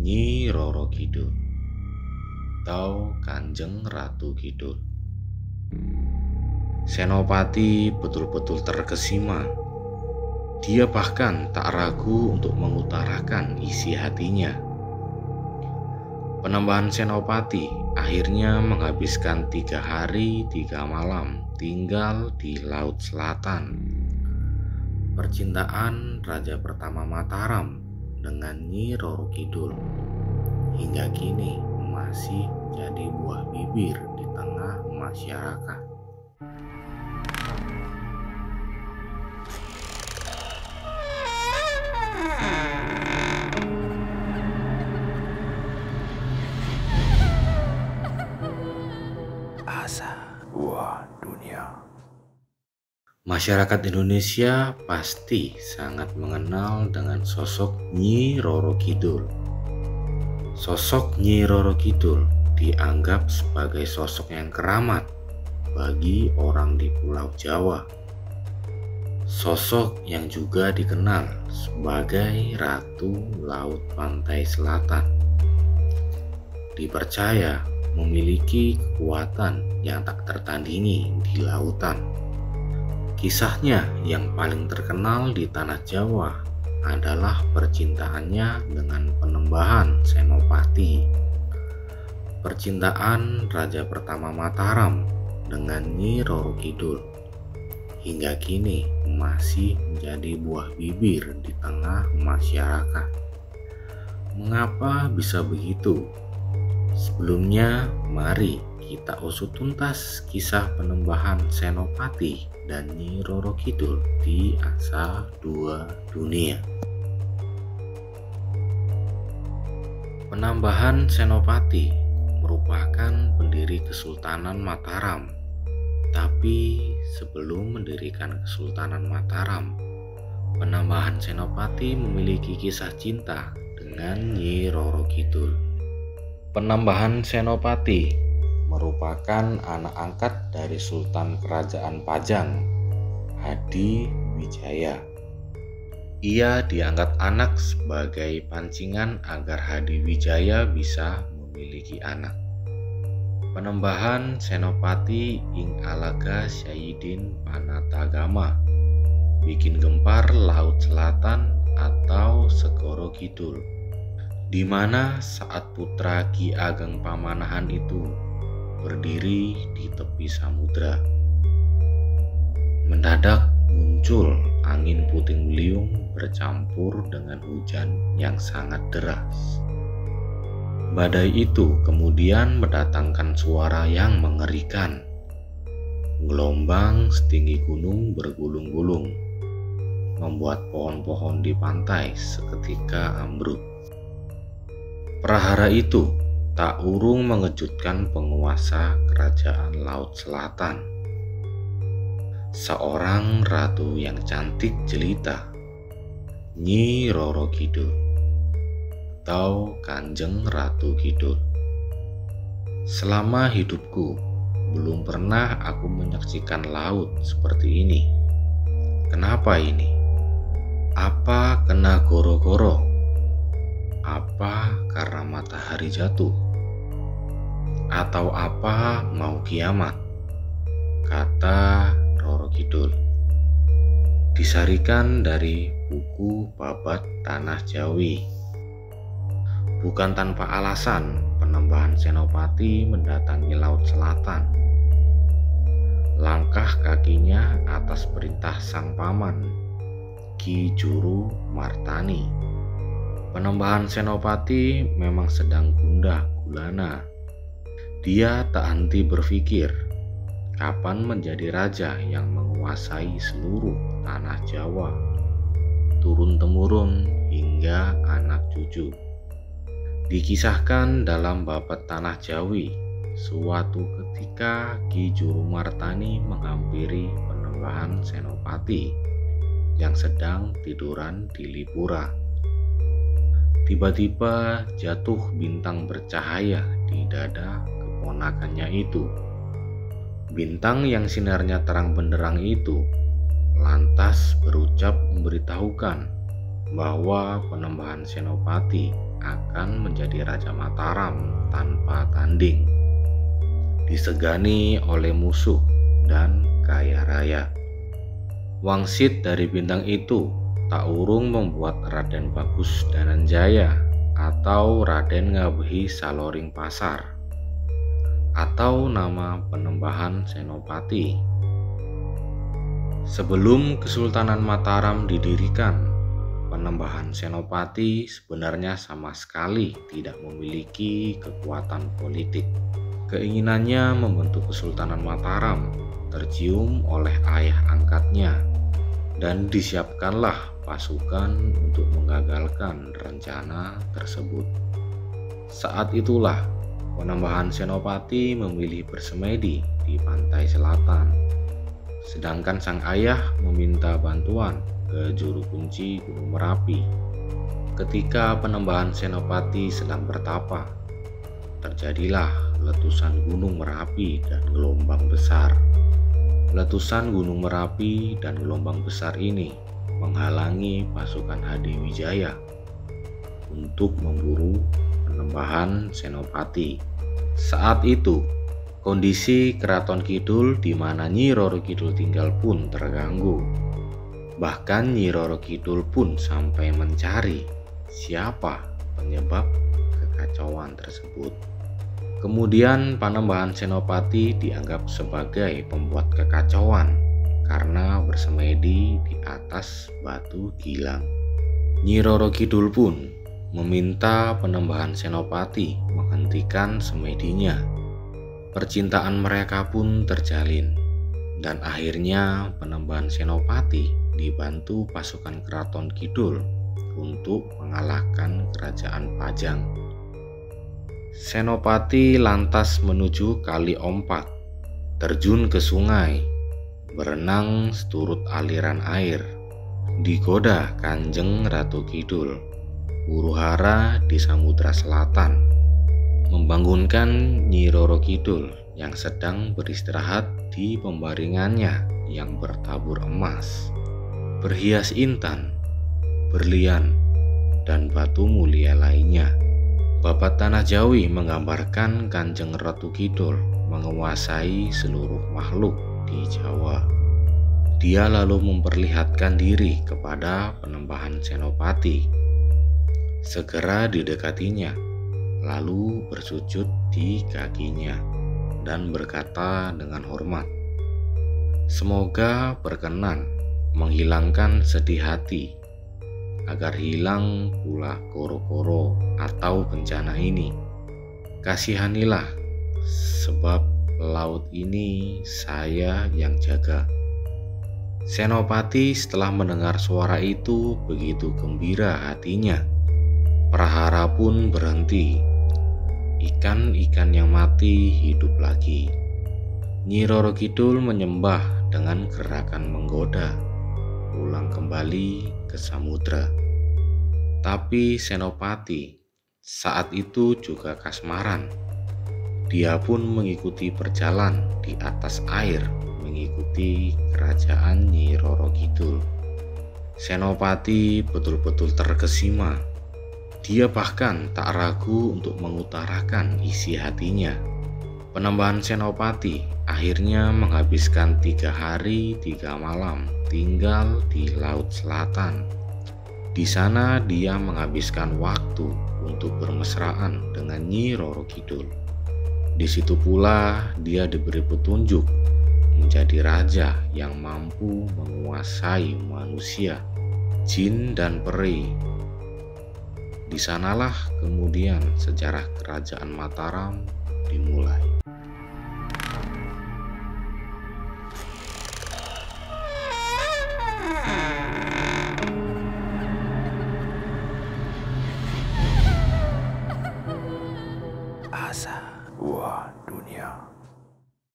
Nyi Roro Kidul atau Kanjeng Ratu Kidul. Senopati betul-betul terkesima. Dia bahkan tak ragu untuk mengutarakan isi hatinya. Penembahan Senopati akhirnya menghabiskan 3 hari 3 malam tinggal di Laut Selatan. Percintaan Raja Pertama Mataram dengan Nyi Roro Kidul hingga kini masih jadi buah bibir di tengah masyarakat. Asa Dua Dunia. Masyarakat Indonesia pasti sangat mengenal dengan sosok Nyi Roro Kidul. Sosok Nyi Roro Kidul dianggap sebagai sosok yang keramat bagi orang di Pulau Jawa. Sosok yang juga dikenal sebagai Ratu Laut Pantai Selatan. Dipercaya memiliki kekuatan yang tak tertandingi di lautan. Kisahnya yang paling terkenal di tanah Jawa adalah percintaannya dengan Penembahan Senopati. Percintaan Raja Pertama Mataram dengan Nyi Roro Kidul hingga kini masih menjadi buah bibir di tengah masyarakat. Mengapa bisa begitu? Sebelumnya, mari kita usut tuntas kisah Penembahan Senopati dan Nyi Roro Kidul di Asa Dua Dunia. Penembahan Senopati merupakan pendiri Kesultanan Mataram. Tapi sebelum mendirikan Kesultanan Mataram, Penembahan Senopati memiliki kisah cinta dengan Nyi Roro Kidul. Penembahan Senopati merupakan anak angkat dari Sultan Kerajaan Pajang, Hadi Wijaya. Ia diangkat anak sebagai pancingan agar Hadi Wijaya bisa memiliki anak. Penembahan Senopati ing alaga Syahidin Panatagama bikin gempar Laut Selatan atau Segoro Kidul, di mana saat putra Ki Ageng Pamanahan itu berdiri di tepi samudra. Mendadak muncul angin puting beliung bercampur dengan hujan yang sangat deras. Badai itu kemudian mendatangkan suara yang mengerikan. Gelombang setinggi gunung bergulung-gulung, membuat pohon-pohon di pantai seketika ambruk. Prahara itu tak urung mengejutkan penguasa Kerajaan Laut Selatan. Seorang ratu yang cantik jelita, Nyi Roro Kidul atau Kanjeng Ratu Kidul. Selama hidupku, belum pernah aku menyaksikan laut seperti ini. Kenapa ini? Apa kena goro-goro? Apa karena matahari jatuh? Atau apa mau kiamat? Kata Roro Kidul. Disarikan dari buku Babat Tanah Jawi. Bukan tanpa alasan Penembahan Senopati mendatangi Laut Selatan. Langkah kakinya atas perintah sang paman, Ki Juru Martani. Penembahan Senopati memang sedang gundah gulana. Dia tak henti berpikir kapan menjadi raja yang menguasai seluruh tanah Jawa, turun-temurun hingga anak cucu. Dikisahkan dalam Babat Tanah Jawi, suatu ketika Ki Juru Martani menghampiri Penembahan Senopati yang sedang tiduran di Lipura. Tiba-tiba jatuh bintang bercahaya di dada keponakannya itu. Bintang yang sinarnya terang benderang itu lantas berucap memberitahukan bahwa Penembahan Senopati akan menjadi Raja Mataram tanpa tanding, disegani oleh musuh dan kaya raya. Wangsit dari bintang itu tak urung membuat Raden Bagus Dananjaya atau Raden Ngabehi Saloring Pasar atau nama Penembahan Senopati. Sebelum Kesultanan Mataram didirikan, Penembahan Senopati sebenarnya sama sekali tidak memiliki kekuatan politik. Keinginannya membentuk Kesultanan Mataram tercium oleh ayah angkatnya, dan disiapkanlah pasukan untuk menggagalkan rencana tersebut. Saat itulah Penembahan Senopati memilih bersemedi di pantai selatan, sedangkan sang ayah meminta bantuan ke juru kunci Gunung Merapi. Ketika Penembahan Senopati sedang bertapa, terjadilah letusan Gunung Merapi dan gelombang besar. Letusan Gunung Merapi dan gelombang besar ini menghalangi pasukan Hadiwijaya untuk memburu Penembahan Senopati. Saat itu, kondisi Keraton Kidul di mana Nyi Roro Kidul tinggal pun terganggu. Bahkan Nyi Roro Kidul pun sampai mencari siapa penyebab kekacauan tersebut. Kemudian Panembahan Senopati dianggap sebagai pembuat kekacauan karena bersemedi di atas batu gilang. Nyi Roro Kidul pun meminta Penembahan Senopati menghentikan semedinya. Percintaan mereka pun terjalin, dan akhirnya Penembahan Senopati dibantu pasukan Keraton Kidul untuk mengalahkan Kerajaan Pajang. Senopati lantas menuju Kali Ompak, terjun ke sungai, berenang seturut aliran air, digoda Kanjeng Ratu Kidul, huru-hara di Samudra Selatan, membangunkan Nyi Roro Kidul yang sedang beristirahat di pembaringannya yang bertabur emas, berhias intan, berlian, dan batu mulia lainnya. Babat Tanah Jawi menggambarkan Kanjeng Ratu Kidul menguasai seluruh makhluk di Jawa. Dia lalu memperlihatkan diri kepada Penembahan Senopati. Segera didekatinya, lalu bersujud di kakinya dan berkata dengan hormat, "Semoga berkenan menghilangkan sedih hati, agar hilang pula koro-koro atau bencana ini. Kasihanilah, sebab laut ini saya yang jaga." Senopati setelah mendengar suara itu begitu gembira hatinya. Prahara pun berhenti. Ikan-ikan yang mati hidup lagi. Nyi Roro Kidul menyembah dengan gerakan menggoda, pulang kembali ke samudra. Tapi Senopati saat itu juga kasmaran. Dia pun mengikuti perjalanan di atas air, mengikuti kerajaan Nyi Roro Kidul. Senopati betul-betul terkesima. Dia bahkan tak ragu untuk mengutarakan isi hatinya. Penembahan Senopati akhirnya menghabiskan 3 hari 3 malam tinggal di Laut Selatan. Di sana dia menghabiskan waktu untuk bermesraan dengan Nyi Roro Kidul. Di situ pula dia diberi petunjuk menjadi raja yang mampu menguasai manusia, jin, dan peri. Di sanalah kemudian sejarah Kerajaan Mataram dimulai.